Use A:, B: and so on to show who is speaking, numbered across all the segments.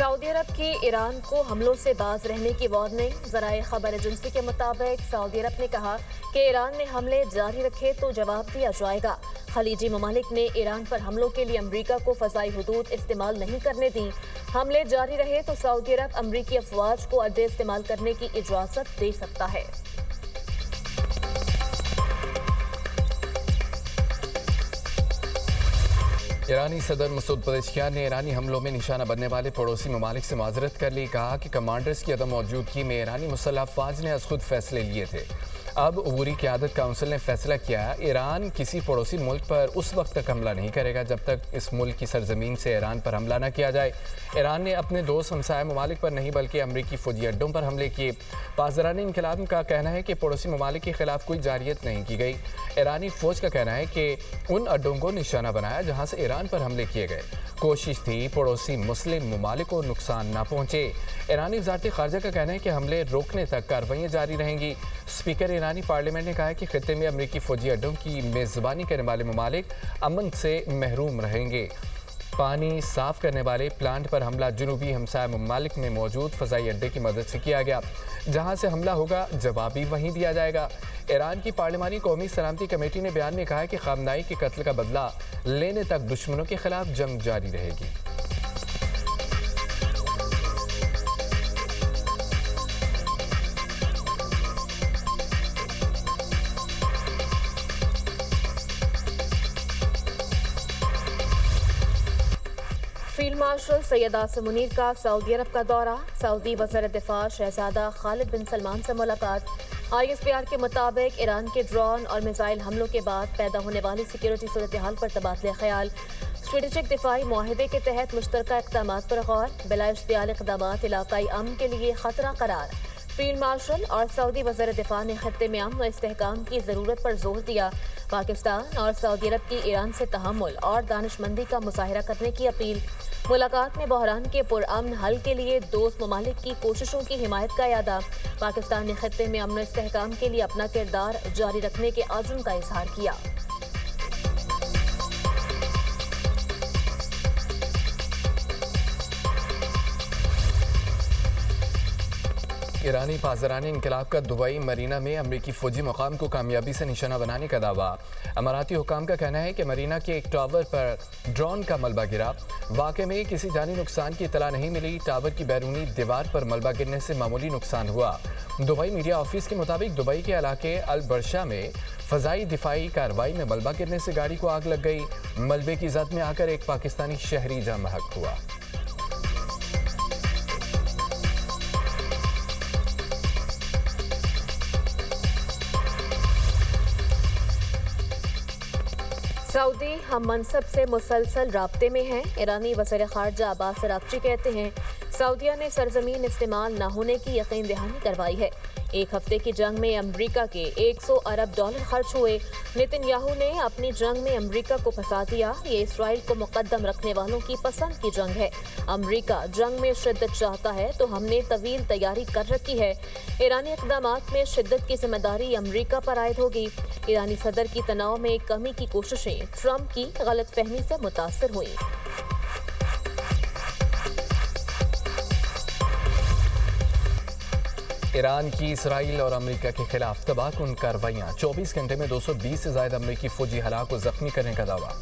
A: Saudi अरब की Iran को हमलों से बाज रहने की वार्निंग। ज़राए खबर एजेंसी के मुताबिक सऊदी अरब ने कहा कि ईरान में हमले जारी रखे तो जवाब दिया जाएगा। खलीजी ममालिक ने ईरान पर हमलों के लिए अमरीका को फ़ज़ाई हुदूद इस्तेमाल नहीं करने दी। हमले जारी रहे तो सऊदी अरब अमरीकी अफवाज को अड्डे इस्तेमाल करने की इजाज़त दे सकता है।
B: ईरानी सदर मसूद पज़ेश्कियान ने ईरानी हमलों में निशाना बनने वाले पड़ोसी ममालिक से माजरत कर ली। कहा कि कमांडर्स की अदम मौजूदगी में ईरानी मुसल्लह अफवाज ने खुद फैसले लिए थे। अब अबूरी क़यादत काउंसिल ने फैसला किया, ईरान किसी पड़ोसी मुल्क पर उस वक्त तक हमला नहीं करेगा जब तक इस मुल्क की सरजमीन से ईरान पर हमला न किया जाए। ईरान ने अपने दोस्त हमसाया ममालिक पर नहीं बल्कि अमरीकी फौजी अड्डों पर हमले किए। पासदारानी इनकलाब का कहना है कि पड़ोसी ममालिक के खिलाफ कोई जारियत नहीं की गई। ईरानी फौज का कहना है कि उन अड्डों को निशाना बनाया जहाँ से ईरान पर हमले किए गए। कोशिश थी पड़ोसी मुस्लिम ममालिक को नुकसान न पहुँचे। ईरानी वज़ारत ख़ारजा का कहना है कि हमले रोकने तक कार्रवाइयाँ जारी रहेंगी। स्पीकर ईरानी पार्लियामेंट ने कहा है कि खित्ते में अमरीकी फौजी अड्डों की मेज़बानी करने वाले ममालिक अमन से महरूम रहेंगे। पानी साफ करने वाले प्लांट पर हमला जुनूबी हमसाया ममालिक में मौजूद फ़ज़ाई अड्डे की मदद से किया गया। जहां से हमला होगा जवाब भी वहीं दिया जाएगा। ईरान की पार्लिमानी कौमी सलामती कमेटी ने बयान में कहा है कि ख़ामनाई के कत्ल का बदला लेने तक दुश्मनों के खिलाफ जंग जारी रहेगी।
A: फील्ड मार्शल सैयद आसिम मुनीर का सऊदी अरब का दौरा। सऊदी वज़ीर दिफा शहजादा खालिद बिन सलमान से मुलाकात। ISPR के मुताबिक ईरान के ड्रोन और मिसाइल हमलों के बाद पैदा होने वाली सिक्योरिटी सूरत हाल पर तबादला ख्याल। स्ट्रेटेजिक दिफाई मुआहदे के तहत मुश्तरका इक़दामात पर गौर। बिला इश्तियाल इक़दामात इलाकाई अमन के लिए खतरा करार। फील्ड मार्शल और सऊदी वज़ीर दिफा ने खत्ते में अमन व इस्तेहकाम की ज़रूरत पर जोर दिया। पाकिस्तान और सऊदी अरब की ईरान से तहम्मुल और दानिशमंदी का मुज़ाहिरा करने की अपील। मुलाकात में बहरान के पुरअमन हल के लिए दोस्त ममालिक की कोशिशों की हिमायत का यादा। पाकिस्तान ने खत्ते में अमन इस्तेहकाम के लिए अपना किरदार जारी रखने के आज़म का इजहार किया।
B: ईरानी पासदारानी इनकलाब का दुबई मरीना में अमरीकी फौजी मुकाम को कामयाबी से निशाना बनाने का दावा। अमाराती हुकाम का कहना है कि मरीना के एक टावर पर ड्रोन का मलबा गिरा। वाक़े में किसी जानी नुकसान की इतला नहीं मिली। टावर की बैरूनी दीवार पर मलबा गिरने से मामूली नुकसान हुआ। दुबई मीडिया ऑफिस के मुताबिक दुबई के इलाके अल बरशा में फ़ज़ाई दिफाई कार्रवाई में मलबा गिरने से गाड़ी को आग लग गई। मलबे की ज़द में आकर एक पाकिस्तानी शहरी जाँ महक हुआ।
A: सऊदी हम मनसब से मुसलसल राब्ते में हैं। ईरानी वज़ीर ख़ारजा अब्बास अराग़ची कहते हैं सऊदिया ने सरजमीन इस्तेमाल न होने की यकीन दहानी करवाई है। एक हफ्ते की जंग में अमरीका के 100 अरब डॉलर खर्च हुए। नेतन्याहू ने अपनी जंग में अमरीका को फंसा दिया। ये इसराइल को मुकद्दम रखने वालों की पसंद की जंग है। अमरीका जंग में शिद्दत चाहता है तो हमने तवील तैयारी कर रखी है। ईरानी इक़दामात में शिद्दत की जिम्मेदारी अमरीका पर आयद होगी। ईरानी सदर की तनाव में कमी की कोशिशें ट्रंप की गलतफहमी से मुतासर हुई।
B: ईरान की इसराइल और अमेरिका के खिलाफ तबाहकुन कार्रवाइयाँ। 24 घंटे में 220 से ज़ायद अमरीकी फौजी हलाक व जख्मी करने का दावा।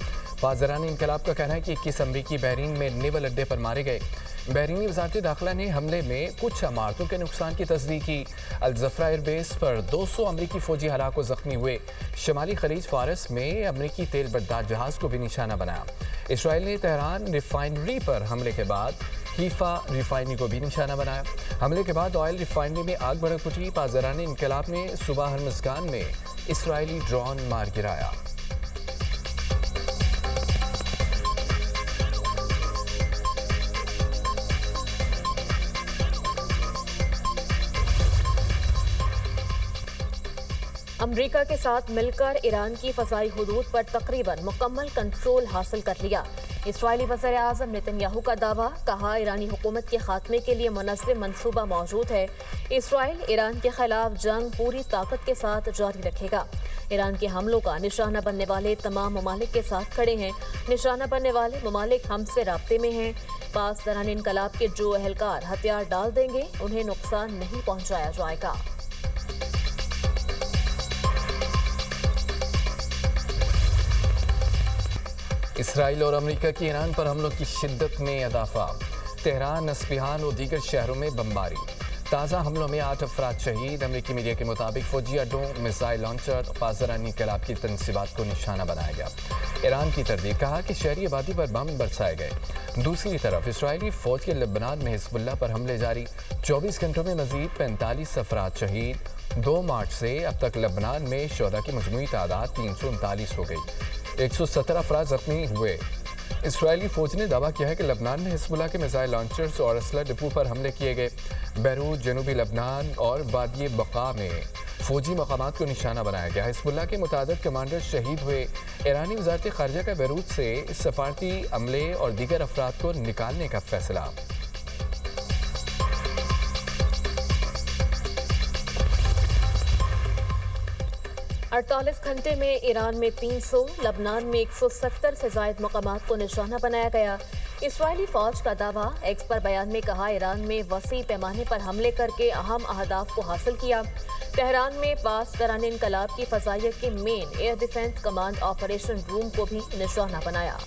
B: पासदारानी इनकलाब का कहना है कि 21 अमरीकी बहरीन में नेवल अड्डे पर मारे गए। बहरीनी वज़ारत दाखिला ने हमले में कुछ इमारतों के नुकसान की तस्दीक की। अल ज़फ़रा एयरबेस पर 200 अमरीकी फौजी हलाक व जख्मी हुए। शमाली खलीज फारस में अमरीकी तेल बरदार जहाज़ को भी निशाना बनाया। इसराइल ने तेहरान रिफाइनरी पर हमले के बाद हीफा रिफाइनरी को भी निशाना बनाया। हमले के बाद ऑयल रिफाइनरी में आग भड़क उठी। पासदारानी इनकलाब ने सुबह हरमज़गान में इसराइली ड्रोन मार गिराया।
A: अमरीका के साथ मिलकर ईरान की फ़ज़ाई हुदूद पर तकरीबन मुकम्मल कंट्रोल हासिल कर लिया। इसराइली वज़ीर आज़म नेतन्याहू का दावा, कहा ईरानी हुकूमत के खात्मे के लिए मुनज़्ज़म मंसूबा मौजूद है। इसराइल ईरान के खिलाफ जंग पूरी ताकत के साथ जारी रखेगा। ईरान के हमलों का निशाना बनने वाले तमाम ममालिक के साथ खड़े हैं। निशाना बनने वाले ममालिक हमसे राब्ते में हैं। पास दौरान इनकलाब के जो एहलकार हथियार डाल देंगे उन्हें नुकसान नहीं पहुंचाया जाएगा।
B: इसराइल और अमेरिका की ईरान पर हमलों की शिद्दत में इजाफा। तेहरान, अस्फहान और दीगर शहरों में बमबारी। ताज़ा हमलों में 8 अफराद शहीद। अमेरिकी मीडिया के मुताबिक फौजी अड्डों, मिसाइल लॉन्चर, पासदरानी इनकलाब की तनसीबात को निशाना बनाया गया। ईरान की तरदीद, कहा कि शहरी आबादी पर बम बरसाए गए। दूसरी तरफ इसराइली फौज के लबनान में हिजबुल्लाह पर हमले जारी। 24 घंटों में मजीद 45 अफराद शहीद। 2 मार्च से अब तक लबनान में शुहदा की मजमूई तादाद 339 हो गई। 117 अफराद जख्मी हुए। इसराइली फौज ने दावा किया है कि लबनान में हिजबुल्लाह के मिसाइल लॉन्चर्स और असला डिपो पर हमले किए गए। बैरूत, जनूबी लबनान और वादी बका में फौजी मकामात को निशाना बनाया गया। हिजबुल्लाह के मुतादिद कमांडर शहीद हुए। ईरानी वजारत खारजा का बैरूत से सफारती अमले और दीगर अफराद को निकालने का फैसला।
A: अड़तालीस घंटे में ईरान में 300, लबनान में 170 से जायद मकामात को निशाना बनाया गया। इसराइली फौज का दावा, एक्स पर बयान में कहा, ईरान में वसी पैमाने पर हमले करके अहम अहदाफ को हासिल किया। तेहरान में पास दौरान इनकलाब की फ़ज़ाइयत के main air defence command operation room को भी निशाना बनाया।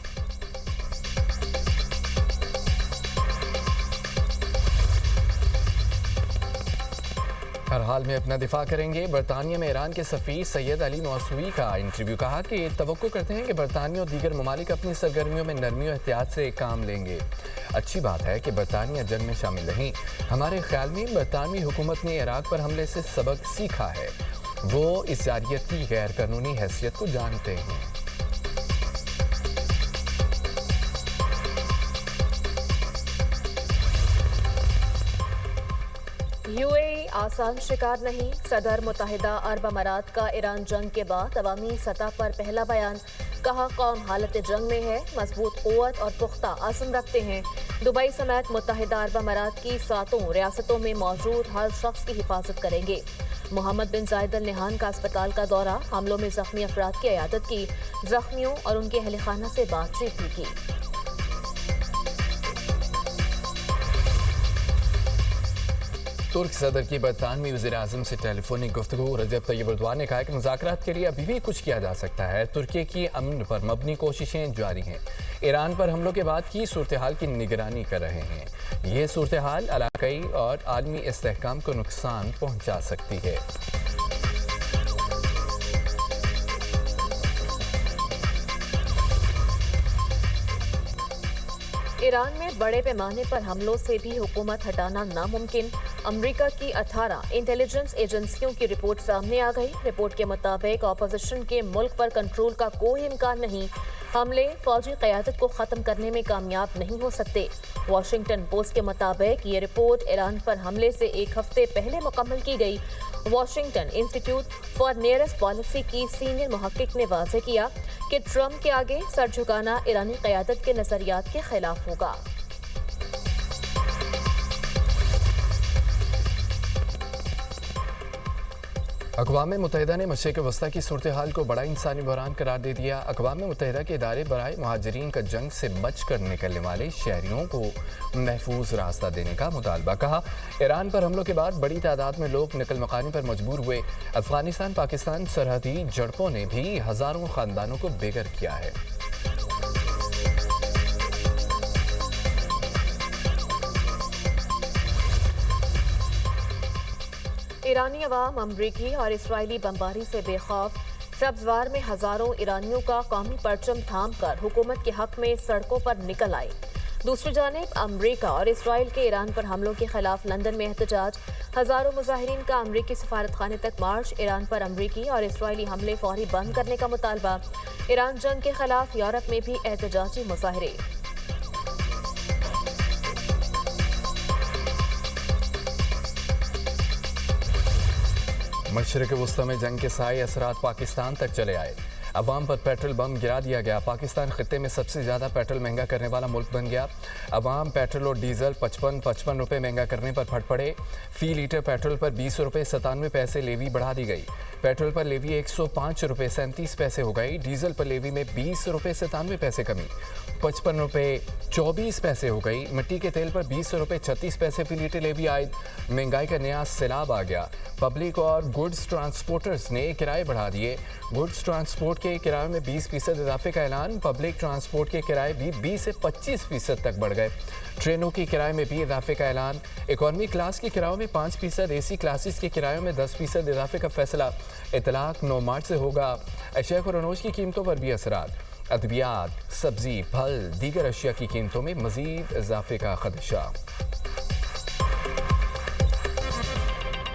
B: हर हाल में अपना दिफा करेंगे। बरतानिया में ईरान के सफ़ीर सैयद अली मौसूवी का इंटरव्यू, कहा कि तवक्को करते हैं कि बरतानिया और दीगर ममालिक अपनी सरगर्मियों में नरमी और एहतियात से काम लेंगे। अच्छी बात है कि बरतानिया जंग में शामिल नहीं। हमारे ख्याल में बरतानवी हुकूमत ने इराक पर हमले से सबक सीखा है। वो इस जारियत की गैर कानूनी हैसियत को जानते हैं।
A: यूएई आसान शिकार नहीं। सदर मुत्तहिदा अरब अमारात का ईरान जंग के बाद अवामी सतह पर पहला बयान, कहा कौम हालत जंग में है, मजबूत क़ुव्वत और पुख्ता आज़म रखते हैं। दुबई समेत मुत्तहिदा अरब अमारात की 7 रियासतों में मौजूद हर शख्स की हिफाजत करेंगे। मोहम्मद बिन जायद अल नहान का अस्पताल का दौरा, हमलों में जख्मी अफराद की इयादत की, जख्मियों और उनके अहल खाना से बातचीत भी की।
B: तुर्क सदर की बरतानवी वज़ीर-ए-आज़म से टेलीफोनिक गुफ्तगू। रजब तैयब एर्दोगान ने कहा कि मुज़ाकरात के लिए अभी भी कुछ किया जा सकता है। तुर्की की अमन पर मबनी कोशिशें जारी हैं। ईरान पर हमलों के बाद की सूरत हाल की निगरानी कर रहे हैं। ये सूरत हाल इलाकाई और आलमी इस्तेहकाम को नुकसान पहुँचा सकती है।
A: ईरान में बड़े पैमाने पर हमलों से भी हुकूमत हटाना नामुमकिन। अमेरिका की 18 इंटेलिजेंस एजेंसियों की रिपोर्ट सामने आ गई। रिपोर्ट के मुताबिक ऑपोजिशन के मुल्क पर कंट्रोल का कोई इम्कान नहीं। हमले फौजी क़यादत को ख़त्म करने में कामयाब नहीं हो सकते। वाशिंगटन पोस्ट के मुताबिक ये रिपोर्ट ईरान पर हमले से एक हफ्ते पहले मुकम्मल की गई। Washington institute for nearest policy की सीनियर मुहक्किक ने वाज़ेह किया कि ट्रंप के आगे सर झुकाना ईरानी क़यादत के नज़रियात के खिलाफ होगा।
B: अक़वाम मुत्तहिदा ने मशरिक़ वस्ता की सूरत हाल को बड़ा इंसानी बहरान करार दे दिया। अक़वाम मुत्तहिदा के इदारे बराए महाजरीन का जंग से बच कर निकलने वाले शहरियों को महफूज रास्ता देने का मुतालबा। कहा, ईरान पर हमलों के बाद बड़ी तादाद में लोग नकल मकानी पर मजबूर हुए। अफगानिस्तान पाकिस्तान सरहदी झड़पों ने भी हज़ारों ख़ानदानों को बेघर किया है।
A: ईरानी अवाम अमरीकी और इसराइली बमबारी से बेखौफ। सब्ज़वार में हज़ारों ईरानियों का कौमी परचम थाम कर हुकूमत के हक में सड़कों पर निकल आए। दूसरी जानिब अमरीका और इसराइल के ईरान पर हमलों के खिलाफ लंदन में एहतजाज। हज़ारों मुजाहिरीन का अमरीकी सफारत खाने तक मार्च। ईरान पर अमरीकी और इसराइली हमले फौरी बंद करने का मुतालबा। ईरान जंग के खिलाफ यूरोप में भी एहतजाजी मुजाहरे।
B: मशरक़ वस्ती में जंग के साए असरात पाकिस्तान तक चले आए। अवाम पर पेट्रोल बम गिरा दिया गया। पाकिस्तान खित्ते में सबसे ज़्यादा पेट्रोल महंगा करने वाला मुल्क बन गया। अवाम पेट्रोल और डीजल 55 रुपये महंगा करने पर फट पड़े। फी लीटर पेट्रोल पर 20 रुपये 97 पैसे लेवी बढ़ा दी गई। पेट्रोल पर लेवी 105 रुपये 37 पैसे हो गई। डीजल पर लेवी में 20 रुपये 97 पैसे कमी, 55 रुपये 24 पैसे हो गई। मिट्टी के तेल पर 20 रुपये 36 पैसे फी लीटर लेवी आए। महंगाई का नया सैलाब आ गया। पब्लिक और गुड्स ट्रांसपोर्टर्स ने किराए बढ़ा दिए। गुड्स ट्रांसपोर्ट के किराए में 20% इजाफे का ऐलान। पब्लिक ट्रांसपोर्ट के किराए भी 20 से 25% तक बढ़ गए। ट्रेनों के किराए में भी इजाफे का ऐलान। इकॉनमी क्लास के किरायों में 5%, एसी क्लासेस के किरायों में 10% इजाफे का फैसला। इतलाक 9 मार्च से होगा। अशिया और अनाज की कीमतों पर भी असरात। अद्वियात, सब्जी, फल, दीगर अशिया की कीमतों में मजीद इजाफे का खदशा।